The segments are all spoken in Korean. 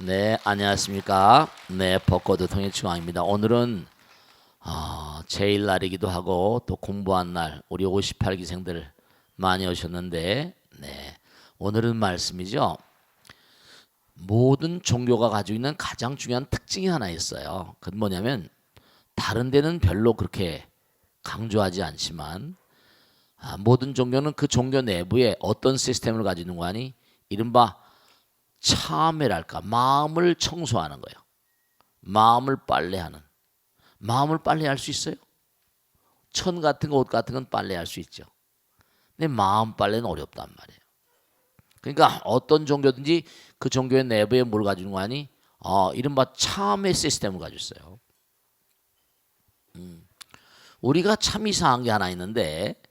네, 안녕하십니까. 네, 벚꽃의 통일중앙입니다. 오늘은 제일 날이기도 하고 또 공부한 날 우리 58기생들 많이 오셨는데, 네, 오늘은 말씀이죠. 모든 종교가 가지고 있는 가장 중요한 특징이 하나 있어요. 그건 뭐냐면 다른 데는 별로 그렇게 강조하지 않지만 모든 종교는 그 종교 내부에 어떤 시스템을 가지고 있는 거 아니? 이른바 참회랄까, 마음을 청소하는 거예요. 마음을 빨래하는. 마음을 빨래할 수 있어요? 천 같은 거, 옷 같은 건 빨래할 수 있죠. 근데 마음 빨래는 어렵단 말이에요. 그러니까 어떤 종교든지 그 종교의 내부에 뭘 가지고 있는 거 아니? 이른바 참회 시스템을 가지고 있어요. 우리가 참 이상한 게 하나 있는데,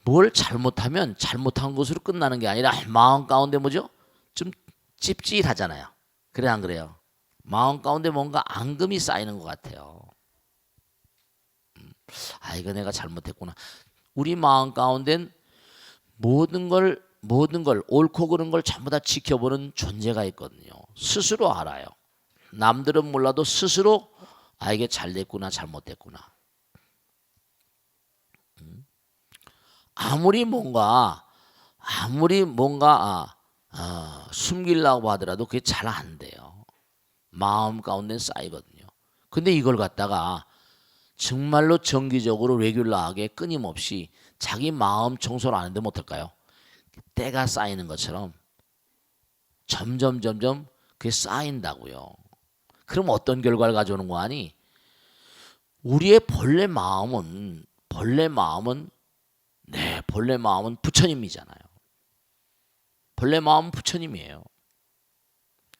뭘 잘못하면 잘못한 것으로 끝나는 게 아니라 마음 가운데 뭐죠? 좀 찝찝하잖아요. 그래 안 그래요? 마음 가운데 뭔가 앙금이 쌓이는 것 같아요. 이거 내가 잘못했구나. 우리 마음 가운데는 모든 걸 옳고 그른 걸 전부 다 지켜보는 존재가 있거든요. 스스로 알아요. 남들은 몰라도 스스로 이게 잘 됐구나 잘못됐구나. 아무리 뭔가 숨기려고 하더라도 그게 잘 안 돼요. 마음 가운데 쌓이거든요. 근데 이걸 갖다가 정말로 정기적으로 레귤러하게 끊임없이 자기 마음 청소를 안 하는데 못할까요? 때가 쌓이는 것처럼 점점 그게 쌓인다고요. 그럼 어떤 결과를 가져오는 거 아니? 우리의 본래 마음은 부처님이잖아요. 본래 마음은 부처님이에요.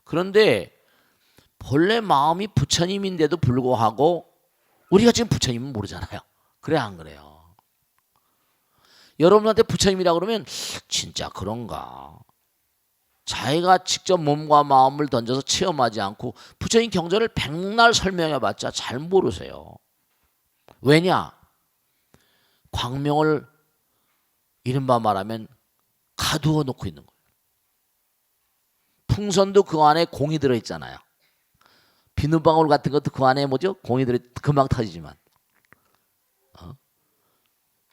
그런데 본래 마음이 부처님인데도 불구하고 우리가 지금 부처님은 모르잖아요. 그래 안 그래요? 여러분한테 부처님이라 그러면 진짜 그런가? 자기가 직접 몸과 마음을 던져서 체험하지 않고 부처님 경전을 백날 설명해봤자 잘 모르세요. 왜냐? 광명을 이른바 말하면 가두어 놓고 있는 거예요. 풍선도 그 안에 공이 들어있잖아요. 비눗방울 같은 것도 그 안에 뭐죠? 공이 금방 터지지만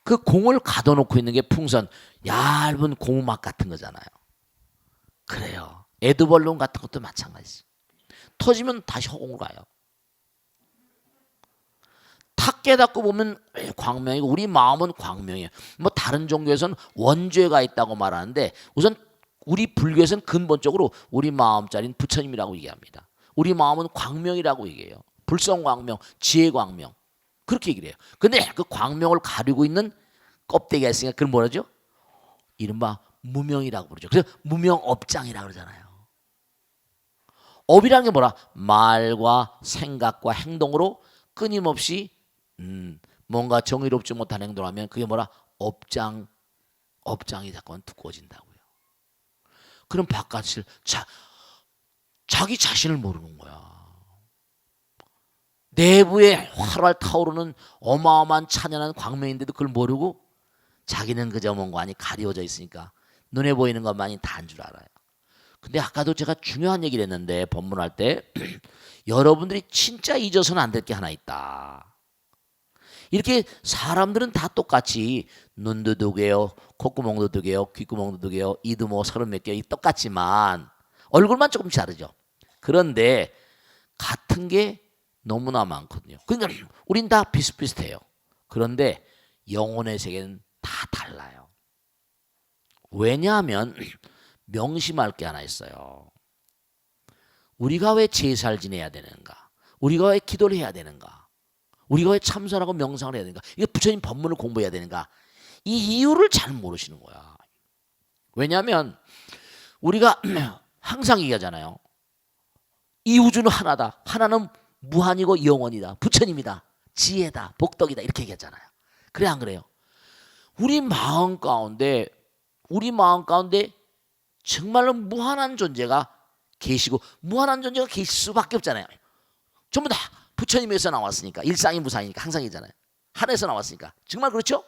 그 공을 가둬놓고 있는 게 풍선, 얇은 고무막 같은 거잖아요. 그래요. 에드벌룬 같은 것도 마찬가지죠. 터지면 다시 허공으로 가요. 탁 깨닫고 보면 광명이고 우리 마음은 광명이에요. 뭐 다른 종교에서는 원죄가 있다고 말하는데 우선 우리 불교에서는 근본적으로 우리 마음자리는 부처님이라고 얘기합니다. 우리 마음은 광명이라고 얘기해요. 불성광명, 지혜광명 그렇게 얘기를 해요. 근데 그 광명을 가리고 있는 껍데기가 있으니까 그걸 뭐라죠? 이른바 무명이라고 부르죠. 그래서 무명업장이라고 그러잖아요. 업이라는 게 뭐라? 말과 생각과 행동으로 끊임없이 뭔가 정의롭지 못한 행동을 하면 그게 뭐라? 업장이 자꾸만 두꺼워진다고요. 그럼 바깥을 자기 자신을 모르는 거야. 내부에 활활 타오르는 어마어마한 찬연한 광명인데도 그걸 모르고 자기는 그저 뭔가 아니 가려져 있으니까 눈에 보이는 것만이 다인 줄 알아요. 근데 아까도 제가 중요한 얘기를 했는데 법문할 때 여러분들이 진짜 잊어서는 안 될 게 하나 있다. 이렇게 사람들은 다 똑같이 눈도 두 개요, 콧구멍도 두 개요, 귓구멍도 두 개요, 이도 뭐 30몇 개 똑같지만 얼굴만 조금 다르죠. 그런데 같은 게 너무나 많거든요. 그러니까 우린 다 비슷비슷해요. 그런데 영혼의 세계는 다 달라요. 왜냐하면 명심할 게 하나 있어요. 우리가 왜 제사를 지내야 되는가? 우리가 왜 기도를 해야 되는가? 우리가 왜 참선하고 명상을 해야 되는가? 이게 부처님 법문을 공부해야 되는가? 이 이유를 잘 모르시는 거야. 왜냐하면 우리가 항상 얘기하잖아요. 이 우주는 하나다. 하나는 무한이고 영원이다. 부처님이다. 지혜다. 복덕이다. 이렇게 얘기하잖아요. 그래 안 그래요? 우리 마음 가운데 정말로 무한한 존재가 계시고 무한한 존재가 계실 수밖에 없잖아요. 전부 다 부처님에서 나왔으니까 일상이 무상이니까 항상이잖아요. 하늘에서 나왔으니까 정말 그렇죠?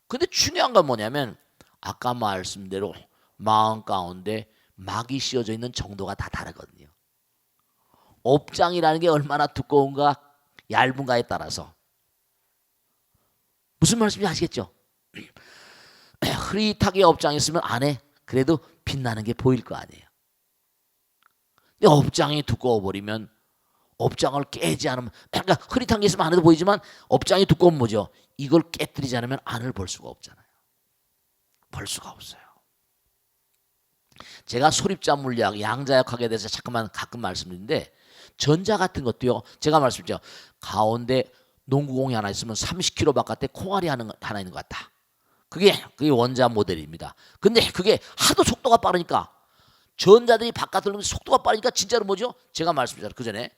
근데 중요한 건 뭐냐면 아까 말씀대로 마음 가운데 막이 씌워져 있는 정도가 다 다르거든요. 업장이라는 게 얼마나 두꺼운가 얇은가에 따라서. 무슨 말씀인지 아시겠죠? 흐릿하게 업장이 있으면 안에 그래도 빛나는 게 보일 거 아니에요. 근데 업장이 두꺼워버리면 업장을 깨지 않으면, 그러니까 흐릿한 게 있으면 안에도 보이지만 업장이 두꺼운 뭐죠? 이걸 깨뜨리지 않으면 안을 볼 수가 없잖아요. 볼 수가 없어요. 제가 소립자 물리학, 양자역학에 대해서 잠깐만 가끔 말씀드리는데 전자 같은 것도요. 제가 말씀드렸죠. 가운데 농구공이 하나 있으면 30km 바깥에 콩알이 하나 있는 것 같다. 그게 원자 모델입니다. 근데 그게 하도 속도가 빠르니까 전자들이 바깥으로 오면 속도가 빠르니까 진짜로 뭐죠? 제가 말씀드렸잖아요. 그 전에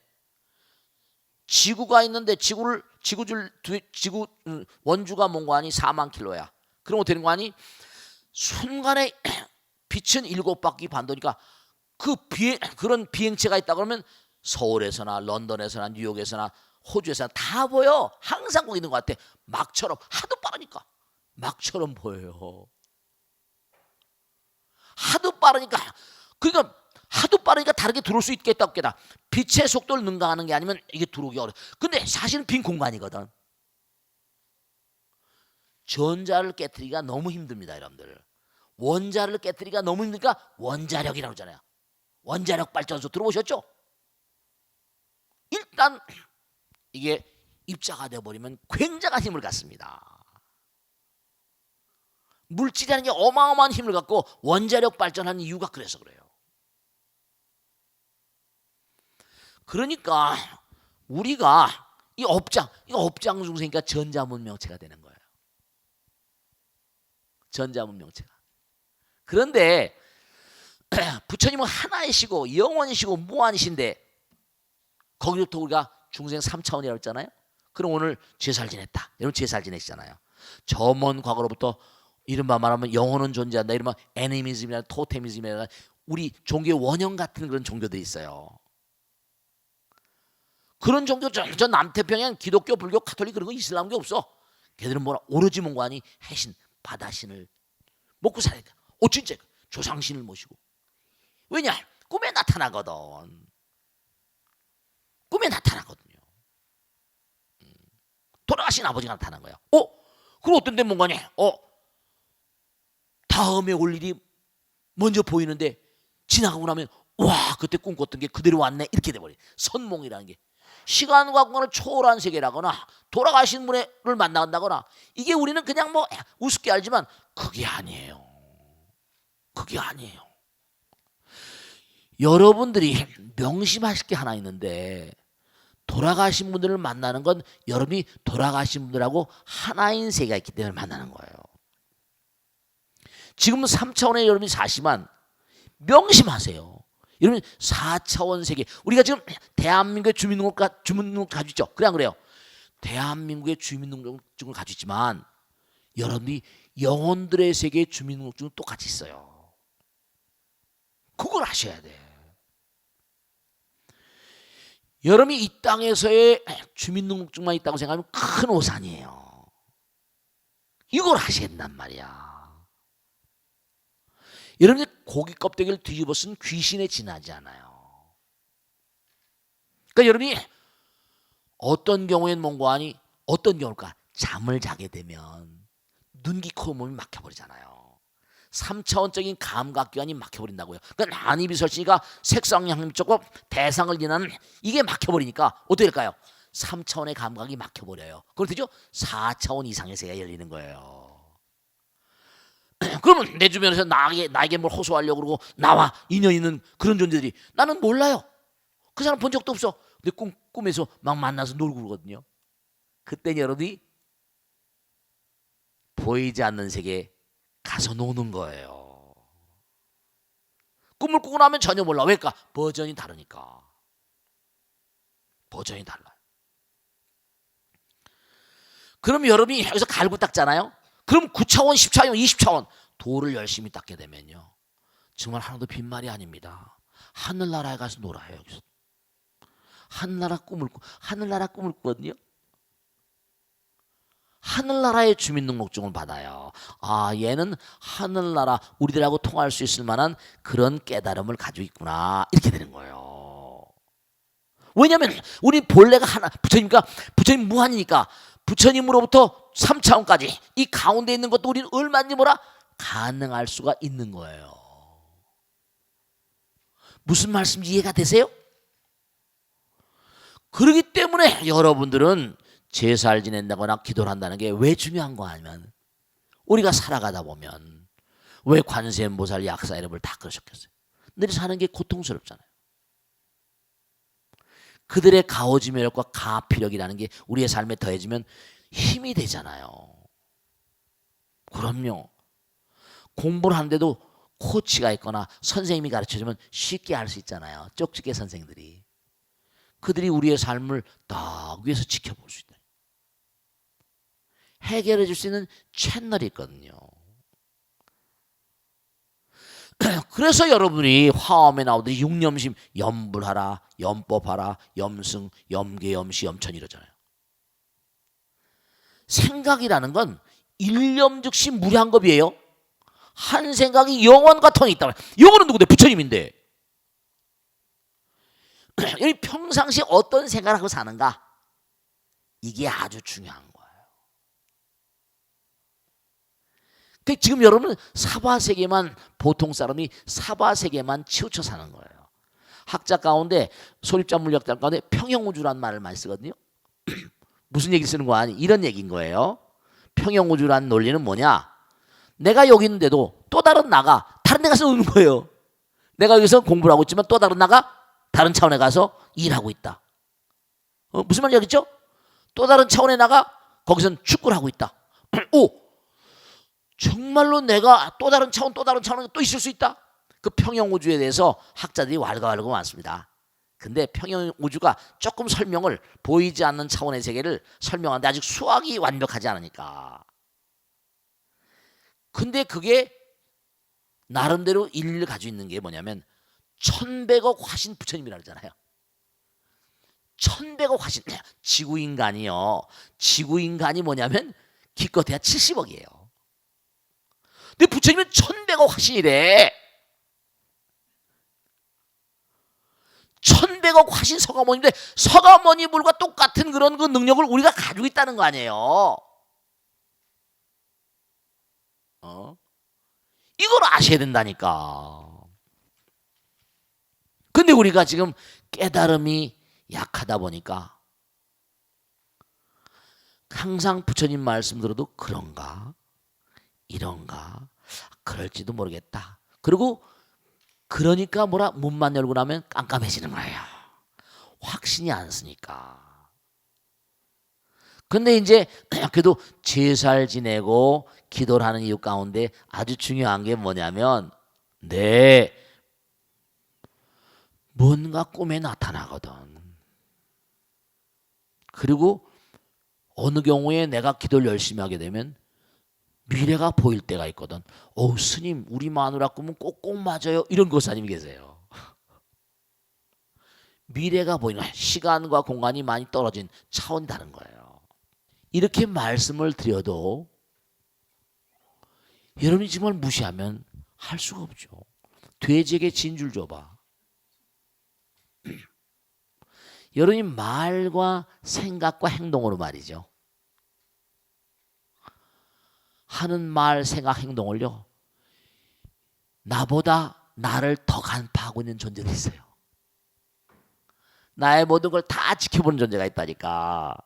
지구가 있는데 지구 원주가 뭔가 하니 4만 킬로야. 그럼 어떻게 되는 거 아니? 순간에 빛은 7바퀴 반도니까 그런 비행체가 있다 그러면 서울에서나 런던에서나 뉴욕에서나 호주에서나 다 보여. 항상 거기 있는 것 같아. 막처럼 하도 빠르니까 막처럼 보여요. 하도 빠르니까 그러니까 하도 빠르니까 다르게 들어올 수 있겠다 없겠다. 빛의 속도를 능가하는 게 아니면 이게 들어오기 어려워. 근데 사실은 빈 공간이거든. 전자를 깨뜨리기가 너무 힘듭니다, 여러분들. 원자를 깨뜨리기가 너무 힘드니까 원자력이라고 하잖아요. 원자력 발전소 들어보셨죠? 일단 이게 입자가 되어버리면 굉장한 힘을 갖습니다. 물질이라는 게 어마어마한 힘을 갖고 원자력 발전하는 이유가 그래서 그래요. 그러니까 우리가 이 업장 중생이니까 전자문명체가 되는 거예요. 전자문명체가. 그런데 부처님은 하나이시고 영원이시고 무한이신데 거기부터 우리가 중생 3차원이라고 했잖아요. 그럼 오늘 제살 지냈다. 여러분 제살 지내시잖아요. 저 먼 과거로부터 이른바 말하면 영혼은 존재한다. 이른바 애니미즘이나 토테미즘이나 우리 종교의 원형 같은 그런 종교들이 있어요. 그런 종교 저 남태평양 기독교, 불교, 가톨릭 그런 거 이슬람교 없어. 걔들은 뭐라 오로지 뭔가 하니 해신, 바다신을 먹고 살아야 돼. 진짜 조상신을 모시고. 왜냐? 꿈에 나타나거든. 꿈에 나타나거든요. 돌아가신 아버지가 나타난 거야. 그럼 어떤 데 뭔가니? 다음에 올 일이 먼저 보이는데 지나가고 나면 와 그때 꿈꿨던 게 그대로 왔네 이렇게 돼버려. 선몽이라는 게 시간과 공간을 초월한 세계라거나 돌아가신 분을 만난다거나 이게 우리는 그냥 뭐 우습게 알지만 그게 아니에요. 그게 아니에요. 여러분들이 명심하실 게 하나 있는데 돌아가신 분들을 만나는 건 여러분이 돌아가신 분들하고 하나인 세계가 있기 때문에 만나는 거예요. 지금은 3차원에 여러분이 사시만 명심하세요. 여러분 4차원 세계 우리가 지금 대한민국의 주민등록 가지고 있죠. 그래 안 그래요? 대한민국의 주민등록증을 가지고 있지만 여러분이 영혼들의 세계의 주민등록증은 똑같이 있어요. 그걸 아셔야 돼. 여러분이 이 땅에서의 주민등록증만 있다고 생각하면 큰 오산이에요. 이걸 하셔야 된단 말이야. 여러분이 고기 껍데기를 뒤집어 쓴 귀신에 지나지 않아요. 그러니까 여러분이 어떤 경우엔 뭔가 하니 어떤 경우일까? 잠을 자게 되면 눈, 귀, 코, 몸이 막혀버리잖아요. 3차원적인 감각기관이 막혀버린다고요. 그러니까 난입이 설치니까 색상향림 쪽으로 대상을 지나는 이게 막혀버리니까 어떻게 될까요? 3차원의 감각이 막혀버려요. 그렇죠? 4차원 이상의 세계가 열리는 거예요. 그러면 내 주변에서 나에게 뭘 호소하려고 그러고 나와 인연 있는 그런 존재들이 나는 몰라요. 그 사람 본 적도 없어. 근데 꿈에서 막 만나서 놀고 그러거든요. 그때 여러분이 보이지 않는 세계에 가서 노는 거예요. 꿈을 꾸고 나면 전혀 몰라. 왜일까? 버전이 다르니까. 버전이 달라요. 그럼 여러분이 여기서 갈고 닦잖아요. 그럼 9차원, 10차원, 20차원 돌을 열심히 닦게 되면요. 정말 하나도 빈말이 아닙니다. 하늘나라에 가서 놀아요. 여기서. 하늘나라 꿈을 꾸거든요. 하늘나라의 주민등록증을 받아요. 아, 얘는 하늘나라 우리들하고 통할 수 있을 만한 그런 깨달음을 가지고 있구나. 이렇게 되는 거예요. 왜냐하면 우리 본래가 하나, 부처님과 부처님 무한이니까 부처님으로부터 3차원까지 이 가운데 있는 것도 우리는 얼마든지 뭐라 가능할 수가 있는 거예요. 무슨 말씀인지 이해가 되세요? 그렇기 때문에 여러분들은 제사를 지낸다거나 기도를 한다는 게 왜 중요한 거 아니면 우리가 살아가다 보면 왜 관세음보살 약사여러분 다 그러셨겠어요? 늘 사는 게 고통스럽잖아요. 그들의 가오지매력과 가피력이라는 게 우리의 삶에 더해지면 힘이 되잖아요. 그럼요. 공부를 하는데도 코치가 있거나 선생님이 가르쳐주면 쉽게 할 수 있잖아요. 쪽집게 선생들이. 그들이 우리의 삶을 딱 위에서 지켜볼 수 있다. 해결해 줄 수 있는 채널이 있거든요. 그래서 여러분이 화엄에 나오듯이 육념심 염불하라, 염법하라, 염승, 염계, 염시, 염천 이러잖아요. 생각이라는 건 일념즉시 무량겁이에요. 한 생각이 영원과 통이 있다. 영원은 누구인데? 부처님인데. 이 평상시 어떤 생각을 하고 사는가? 이게 아주 중요한 거예요. 지금 여러분은 사바세계만 보통 사람이 사바세계만 치우쳐 사는 거예요. 학자 가운데 소립자 물리학자 가운데 평형우주라는 말을 많이 쓰거든요. 무슨 얘기 쓰는 거 아니? 이런 얘기인 거예요. 평형우주라는 논리는 뭐냐? 내가 여기 있는데도 또 다른 나가 다른 데 가서 노는 거예요. 내가 여기서 공부를 하고 있지만 또 다른 나가 다른 차원에 가서 일하고 있다. 무슨 말인지 알겠죠? 또 다른 차원에 나가 거기선 축구를 하고 있다. 오! 정말로 내가 또 다른 차원에 또 있을 수 있다. 그 평형우주에 대해서 학자들이 왈가왈부가 많습니다. 근데 평형우주가 조금 설명을 보이지 않는 차원의 세계를 설명하는데 아직 수학이 완벽하지 않으니까. 근데 그게 나름대로 일리를 가지고 있는 게 뭐냐면 1100억 화신 부처님이라 그러잖아요. 1100억 화신. 지구인간이요. 지구인간이 뭐냐면 기껏해야 70억이에요. 근데 부처님은 1100억 화신이래. 1100억 화신 서가모니인데 서가모니불과 똑같은 그런 그 능력을 우리가 가지고 있다는 거 아니에요. 이걸 아셔야 된다니까. 근데 우리가 지금 깨달음이 약하다 보니까 항상 부처님 말씀 들어도 그런가 이런가 그럴지도 모르겠다. 그리고 그러니까 뭐라 문만 열고 나면 깜깜해지는 거예요. 확신이 안 쓰니까. 근데 이제 그래도 제사를 지내고 기도를 하는 이유 가운데 아주 중요한 게 뭐냐면 뭔가 꿈에 나타나거든. 그리고 어느 경우에 내가 기도를 열심히 하게 되면 미래가 보일 때가 있거든. 스님 우리 마누라 꿈은 꼭꼭 맞아요. 이런 고사님이 계세요. 미래가 보이는 시간과 공간이 많이 떨어진 차원이 다른 거예요. 이렇게 말씀을 드려도 여러분이 정말 무시하면 할 수가 없죠. 돼지에게 진줄 줘봐. 여러분이 말과 생각과 행동으로 말이죠. 하는 말, 생각, 행동을요. 나보다 나를 더 간파하고 있는 존재도 있어요. 나의 모든 걸 다 지켜보는 존재가 있다니까.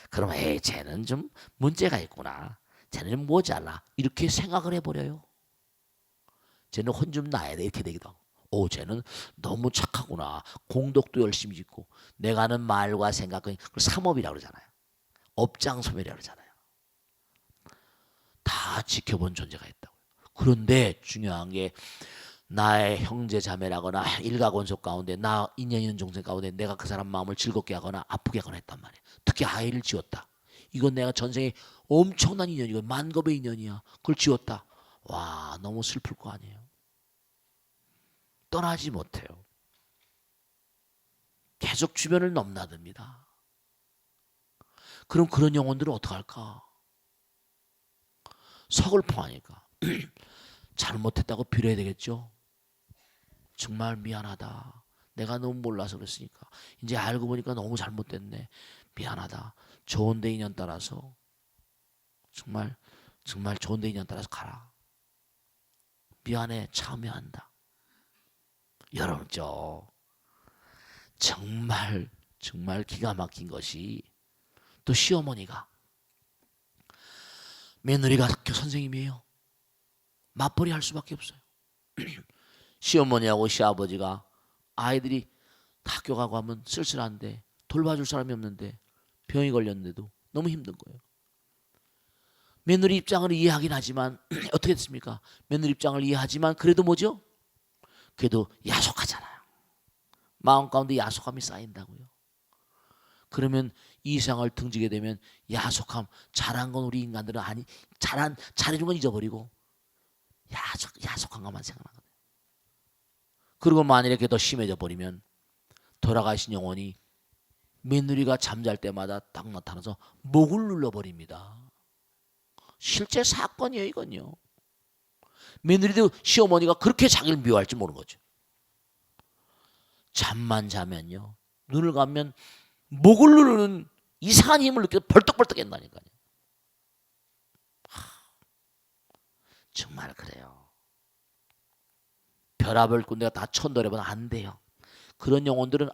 그럼 쟤는 좀 문제가 있구나. 쟤는 좀 모자라. 이렇게 생각을 해버려요. 쟤는 혼 좀 나야 돼. 이렇게 되기도 하고. 쟤는 너무 착하구나. 공덕도 열심히 짓고. 내가 하는 말과 생각은 그걸 삼업이라고 그러잖아요. 업장소멸이라고 그러잖아요. 다 지켜본 존재가 있다고요. 그런데 중요한 게 나의 형제 자매라거나 일가건속 가운데 나 인연 있는 종생 가운데 내가 그 사람 마음을 즐겁게 하거나 아프게 하거나 했단 말이에요. 특히 아이를 지웠다. 이건 내가 전생에 엄청난 인연이고 만겁의 인연이야. 그걸 지웠다. 와, 너무 슬플 거 아니에요. 떠나지 못해요. 계속 주변을 넘나듭니다. 그럼 그런 영혼들은 어떡할까? 서글퍼하니까 잘못했다고 빌어야 되겠죠. 정말 미안하다. 내가 너무 몰라서 그랬으니까. 이제 알고 보니까 너무 잘못됐네. 미안하다. 좋은 데 인연 따라서 정말 좋은 데 인연 따라서 가라. 미안해. 참여한다. 여러분 정말 기가 막힌 것이 또 시어머니가 며느리가 학교 선생님이에요. 맞벌이 할 수밖에 없어요. 시어머니하고 시아버지가 아이들이 학교 가고 하면 쓸쓸한데 돌봐줄 사람이 없는데 병이 걸렸는데도 너무 힘든 거예요. 며느리 입장을 이해하긴 하지만 어떻게 됐습니까? 며느리 입장을 이해하지만 그래도 뭐죠? 그래도 야속하잖아요. 마음 가운데 야속함이 쌓인다고요. 그러면 이 세상을 등지게 되면 야속함, 잘한 건 우리 인간들은 아니, 잘해준 건 잊어버리고 야속한 것만 생각나거든요. 그리고 만일에 그게 더 심해져 버리면 돌아가신 영혼이 며느리가 잠잘 때마다 딱 나타나서 목을 눌러버립니다. 실제 사건이에요, 이건요. 며느리도 시어머니가 그렇게 자기를 미워할지 모르는 거죠. 잠만 자면요, 눈을 감면 목을 누르는 이상한 힘을 느껴서 벌떡벌떡 한다니까요. 정말 그래요. 별아별 군데가 다 천도래보다 안 돼요. 그런 영혼들은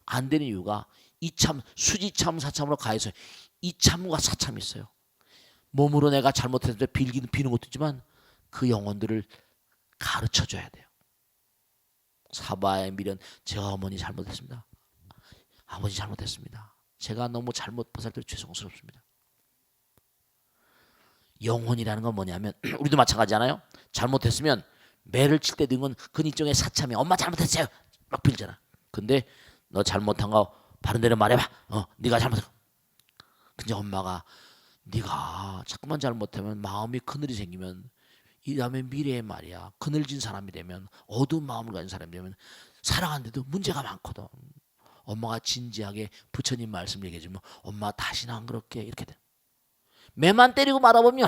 안 되는 이유가 이참, 수지참, 사참으로 가해서 이참과 사참이 있어요. 몸으로 내가 잘못했을 때 비는 것도 있지만 그 영혼들을 가르쳐줘야 돼요. 사바의 미련, 제가 어머니 잘못했습니다. 아버지 잘못했습니다. 제가 너무 잘못 보살펴 죄송스럽습니다. 영혼이라는 건 뭐냐면 우리도 마찬가지잖아요. 잘못했으면 매를 칠 때 든 건 그 일종의 사참이 엄마 잘못했어요 막 빌잖아. 근데 너 잘못한 거 바른 대로 말해봐. 네가 잘못했어. 근데 엄마가 네가 자꾸만 잘못하면 마음이 그늘이 생기면 이 다음에 미래에 말이야 그늘진 사람이 되면 어두운 마음을 가진 사람이 되면 사랑하는데도 문제가 많거든. 엄마가 진지하게 부처님 말씀 얘기해주면 엄마 다시는 안 그렇게 이렇게 돼. 매만 때리고 말아보면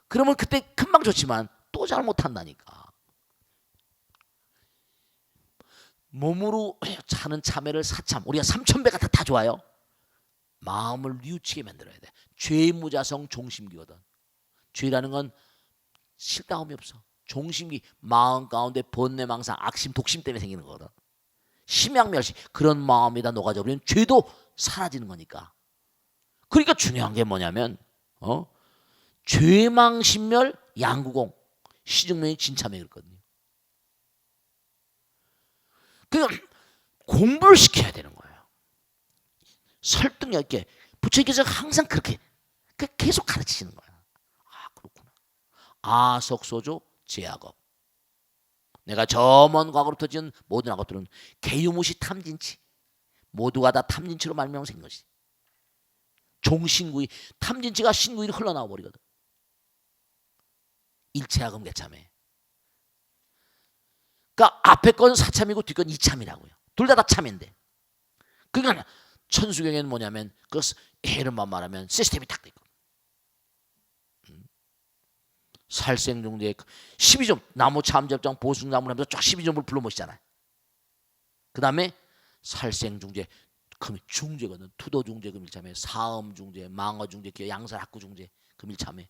그러면 그때 금방 좋지만 또 잘못한다니까. 몸으로 차는 참회를 사참, 우리가 3000배가 다 좋아요. 마음을 뉘우치게 만들어야 돼. 죄무자성 종심기거든. 죄라는 건 실당함이 없어. 종심기, 마음 가운데 번뇌망상, 악심, 독심 때문에 생기는 거거든. 심양멸시, 그런 마음에다 녹아져 버리면 죄도 사라지는 거니까. 그러니까 중요한 게 뭐냐면 죄망신멸 양구공, 시중명이 진참에 그랬거든요. 그러니까 공부를 시켜야 되는 거예요. 설득력 있게. 부처님께서 항상 그렇게 계속 가르치시는 거예요. 아, 그렇구나. 아석소조 제약업. 내가 저 먼 과거로부터 지은 모든 악업들은 개유무시 탐진치. 모두가 다 탐진치로 말미암아 생긴 것이. 종신구이, 탐진치가 신구이로 흘러나와 버리거든. 일체악음 개참해. 그러니까 앞에 건 사참이고 뒤 건 이참이라고요. 둘 다 참인데. 그러니까 천수경에는 뭐냐면 그 이름만 말하면 시스템이 딱 돼 있고. 살생중재 12점 나무 참접장 보승나무를 하면서 쫙 12점을 불러 모시잖아요. 그 다음에 살생중재 그 중재거든. 투도중재 그 밀참해. 사음중재, 망어중재, 양살학구중재 그 밀참해.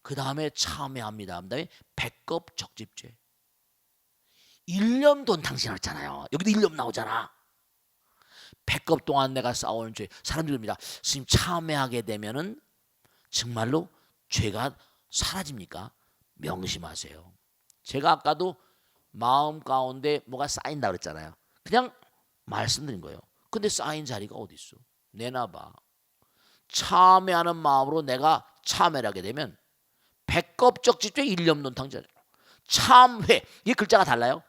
그 다음에 참회합니다. 그 다음에 백겁적집죄. 일념돈 당신 했잖아요. 여기도 일념 나오잖아. 백겁 동안 내가 쌓아온 죄. 사람들이 봅니다. 스님 참회하게 되면은 정말로 죄가 사라집니까? 명심하세요. 제가 아까도 마음 가운데 뭐가 쌓인다 그랬잖아요. 그냥 말씀드린 거예요. 근데 쌓인 자리가 어디 있어? 내놔봐. 참회하는 마음으로 내가 참회를 하게 되면 백겁적집죄 일념론탕자. 참회, 이 글자가 달라요.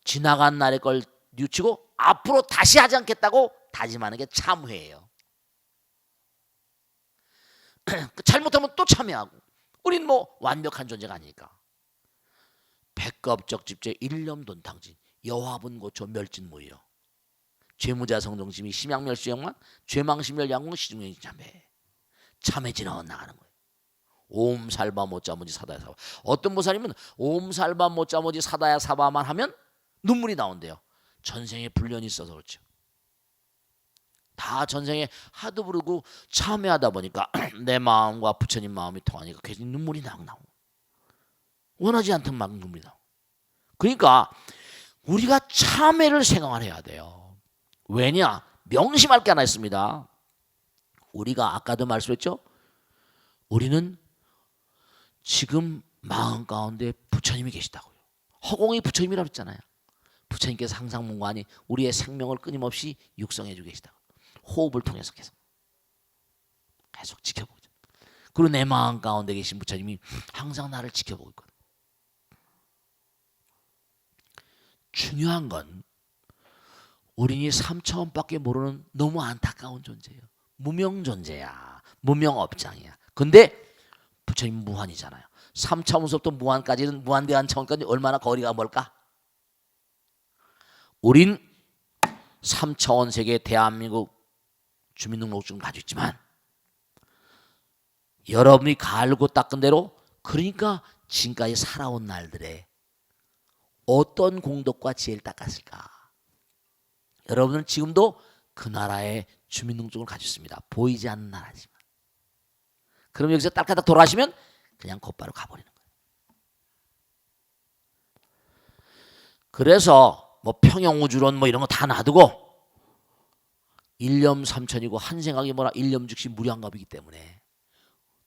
지나간 날의 걸 뉘우치고 앞으로 다시 하지 않겠다고 다짐하는 게 참회예요. 잘못하면 또 참회하고. 우린 뭐 완벽한 존재가 아니니까. 백겁적집죄 일념돈탕진 여화분고초 멸진무이요. 죄무자성정심이 심양멸수영만 죄망심멸양공 시중명이 참회. 참회 지나어 나가는 거예요. 옴살바 못자모지 사다야 사바. 어떤 보살님은 옴살바 못자모지 사다야 사바만 하면 눈물이 나온대요. 전생에 불련이 있어서 그렇죠. 다 전생에 하도 부르고 참회하다 보니까 내 마음과 부처님 마음이 통하니까 괜히 눈물이 나고 원하지 않던 만큼 눈물이 나고. 그러니까 우리가 참회를 생활해야 돼요. 왜냐? 명심할 게 하나 있습니다. 우리가 아까도 말씀했죠. 우리는 지금 마음 가운데 부처님이 계시다고요. 허공이 부처님이라고 했잖아요. 부처님께서 항상 문관이 우리의 생명을 끊임없이 육성해 주고 계시다. 호흡을 통해서 계속 지켜보고 있죠. 그리고 내 마음 가운데 계신 부처님이 항상 나를 지켜보고 있거든. 중요한 건 우리는 3차원밖에 모르는 너무 안타까운 존재예요. 무명 존재야. 무명업장이야. 근데 부처님 무한이잖아요. 3차원서부터 무한까지는 무한대한 차원까지 얼마나 거리가 멀까? 우린 3차원 세계 대한민국 주민등록증 가지고 있지만 여러분이 갈고 닦은 대로 그러니까 지금까지 살아온 날들에 어떤 공덕과 지혜를 닦았을까? 여러분은 지금도 그 나라의 주민등록증을 가지고 있습니다. 보이지 않는 나라지만. 그럼 여기서 딸까닥 돌아가시면 그냥 곧바로 가버리는 거예요. 그래서 뭐 평형우주론 뭐 이런 거 다 놔두고 일념 삼천이고 한 생각이 뭐라 일념 즉시 무량겁이기 때문에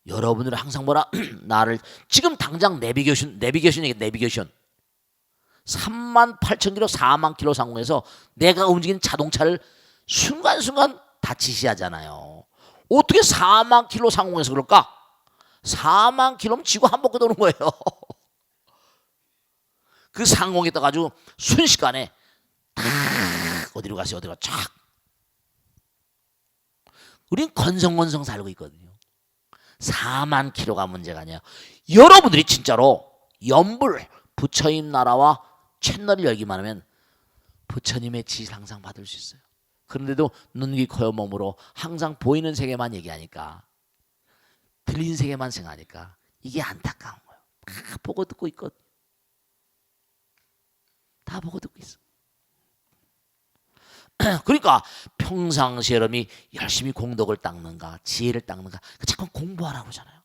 여러분들은 항상 뭐라 나를 지금 당장 내비게이션 38,000km 40,000km 상공에서 내가 움직이는 자동차를 순간순간 다 지시하잖아요. 어떻게 40,000km 상공에서 그럴까? 40,000km면 지구 한 바퀴 도는 거예요. 그 상공에 떠가지고 순식간에 탁 어디로 가세요? 어디로 쫙. 우린 건성건성 살고 있거든요. 40,000km가 문제가 아니야. 여러분들이 진짜로 연불 부처님 나라와 채널을 열기만 하면 부처님의 지시를 항상 받을 수 있어요. 그런데도 눈, 귀, 코, 몸으로 항상 보이는 세계만 얘기하니까 들리는 세계만 생각하니까 이게 안타까운 거예요. 다 보고 듣고 있거든. 다 보고 듣고 있어. 그러니까 평상시에 여러분이 열심히 공덕을 닦는가 지혜를 닦는가 자꾸 공부하라고 하잖아요.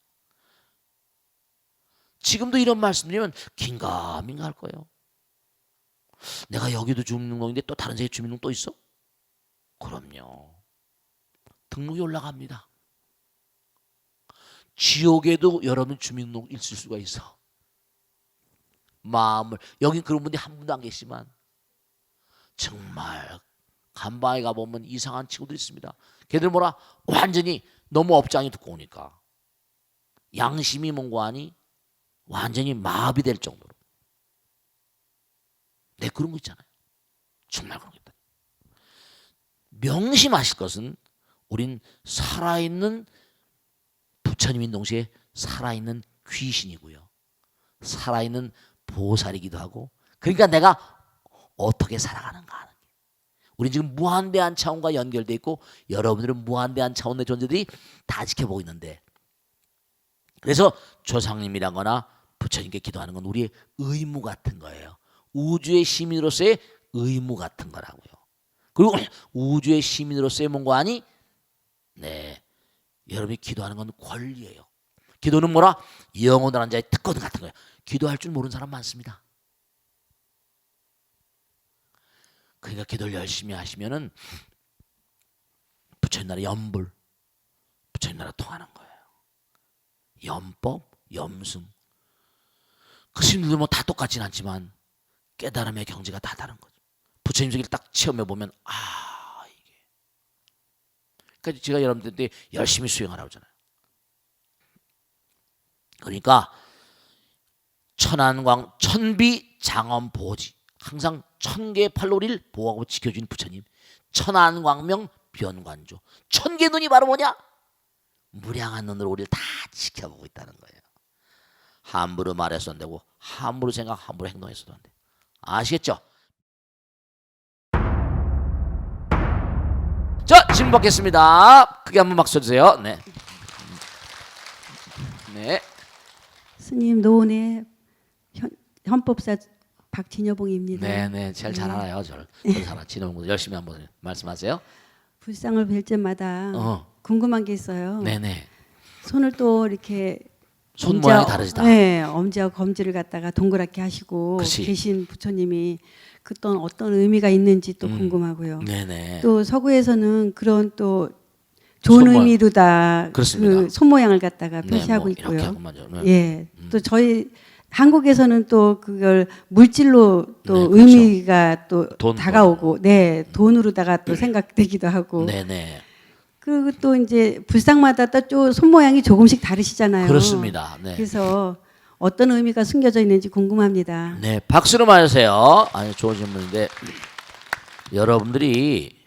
지금도 이런 말씀드리면 긴가민가 할 거예요. 내가 여기도 주민등록인데 또 다른 세계 주민등록 또 있어? 그럼요. 등록이 올라갑니다. 지옥에도 여러분 주민등록 있을 수가 있어. 마음을 여긴 그런 분들이 한 분도 안 계시지만 정말 간방에 가보면 이상한 친구들이 있습니다. 걔들 뭐라 완전히 너무 업장이 두꺼우니까 양심이 뭔가하니 완전히 마비될 정도로. 네, 그런 거 있잖아요. 정말 그런 거 있다. 명심하실 것은 우린 살아있는 부처님인 동시에 살아있는 귀신이고요. 살아있는 보살이기도 하고 그러니까 내가 어떻게 살아가는가 하는 게. 우린 지금 무한대한 차원과 연결돼 있고 여러분들은 무한대한 차원의 존재들이 다 지켜보고 있는데 그래서 조상님이라거나 부처님께 기도하는 건 우리의 의무 같은 거예요. 우주의 시민으로서의 의무 같은 거라고요. 그리고 우주의 시민으로서의 뭔가 아니? 네, 여러분이 기도하는 건 권리예요. 기도는 뭐라? 영원한 자의 특권 같은 거예요. 기도할 줄 모르는 사람 많습니다. 그러니까 기도를 열심히 하시면은 부처님 나라 연불, 부처님 나라 통하는 거예요. 연법, 염승. 그 스님들도 뭐 다 똑같진 않지만 깨달음의 경지가 다 다른 거죠. 부처님 세계를 딱 체험해 보면 이게. 그러니까 제가 여러분들한테 열심히 수행하라고 하잖아요. 그러니까 천안광 천비장엄 보지 항상 1000개의 팔로 우리를 보호하고 지켜주는 부처님 천안광명 변관조 1000개 눈이 바로 뭐냐? 무량한 눈으로 우리를 다 지켜보고 있다는 거예요. 함부로 말해서도 안 되고 함부로 생각 함부로 행동해서도 안 돼. 아시겠죠? 자, 질문 받겠습니다. 크게 한번 박수 주세요. 네. 네. 스님 노원의 헌법사 박진여봉입니다. 네네 잘 알아요. 저를 잘 알아. 진호공 열심히 한번 말씀하세요. 불상을 뵐 때마다 궁금한 게 있어요. 네네. 손을 또 이렇게 손 모양이 다르시다. 네, 엄지와 검지를 갖다가 동그랗게 하시고 그치. 계신 부처님이 어떤 의미가 있는지 또 궁금하고요. 네네. 또 서구에서는 그런 또 좋은 손 모양. 의미로다 그렇습니다. 그 손 모양을 갖다가 네, 표시하고 뭐 이렇게 있고요. 하고 맞아. 네. 예, 또 저희 한국에서는 또 그걸 물질로 또 네, 그렇죠. 의미가 또 돈, 다가오고, 네, 돈으로다가 또 생각되기도 하고. 네네. 그리고 또 이제 불상마다 또 손 모양이 조금씩 다르시잖아요. 그렇습니다. 네. 그래서 어떤 의미가 숨겨져 있는지 궁금합니다. 네, 박수로 맞으세요. 아니 좋은 질문인데 여러분들이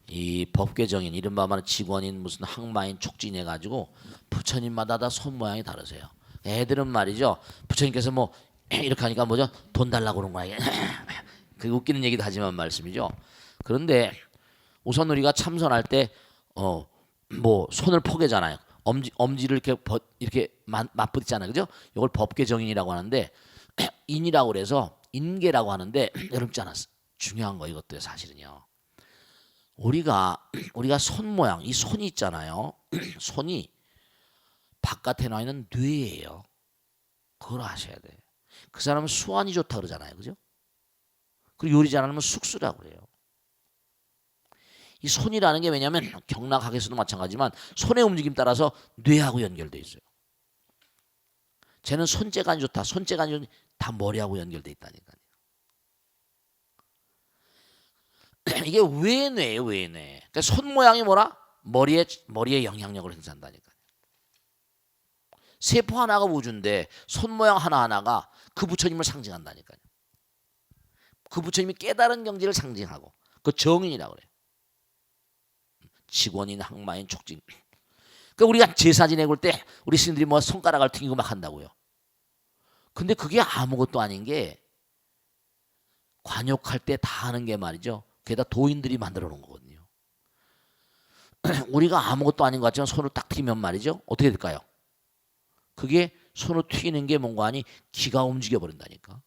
이 법 개정인 이른바 말하는 직원인 무슨 항마인 촉진 해가지고 부처님마다 다 손 모양이 다르세요. 애들은 말이죠. 부처님께서 뭐 이렇게 하니까 뭐죠? 돈 달라고 그런 거야. 그 웃기는 얘기도 하지만 말씀이죠. 그런데 우선 우리가 참선할 때 뭐 손을 포개잖아요. 엄지를 이렇게 맞붙이잖아요. 그죠? 이걸 법계정인이라고 하는데 인이라고 그래서 인계라고 하는데 여러분 있잖아. 중요한 거 이것도 사실은요. 우리가 손 모양 이 손이 있잖아요. 손이 바깥에 나 있는 뇌예요. 그걸 아셔야 돼. 그 사람은 수완이 좋다 그러잖아요. 그죠? 그리고 요리 잘하면 숙수라고 그래요. 이 손이라는 게 왜냐하면 경락학에서도 마찬가지지만 손의 움직임 따라서 뇌하고 연결돼 있어요. 쟤는 손재가 안 좋다. 손재가 안 좋다. 다 머리하고 연결돼 있다니까요. 이게 외뇌예요, 외뇌. 그러니까 손 모양이 뭐라? 머리에 영향력을 행사한다니까요. 세포 하나가 우주인데 손 모양 하나하나가 그 부처님을 상징한다니까요. 그 부처님이 깨달은 경지를 상징하고 그 정인이라고 그래요. 직원인 항마인 촉진. 그러니까 우리가 제사 지내고 때 우리 스님들이 뭐 손가락을 튕기고 막 한다고요. 근데 그게 아무것도 아닌 게 관욕할 때 다 하는 게 말이죠. 그게 다 도인들이 만들어 놓은 거거든요. 우리가 아무것도 아닌 것 같지만 손을 딱 튀면 말이죠. 어떻게 될까요? 그게 손을 튀기는 게 뭔가 아니 기가 움직여 버린다니까.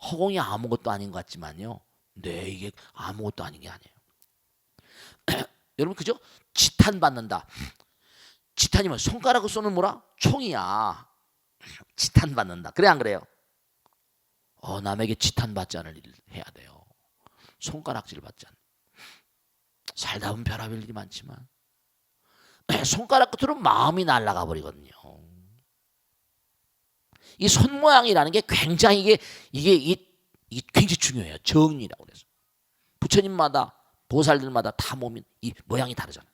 허공이 아무것도 아닌 것 같지만요. 네, 이게 아무것도 아닌 게 아니에요. 여러분 그죠? 지탄 받는다. 지탄이면 손가락을 쏘는 뭐라? 총이야. 지탄 받는다. 그래 안 그래요? 남에게 지탄 받지 않을 일을 해야 돼요. 손가락질 받지 않는. 살다 보면 별의별 일이 많지만 손가락 끝으로 마음이 날아가 버리거든요. 이 손 모양이라는 게 굉장히 이게 굉장히 중요해요. 정리라고 그래서 부처님마다 보살들마다 다 몸이 이 모양이 다르잖아요.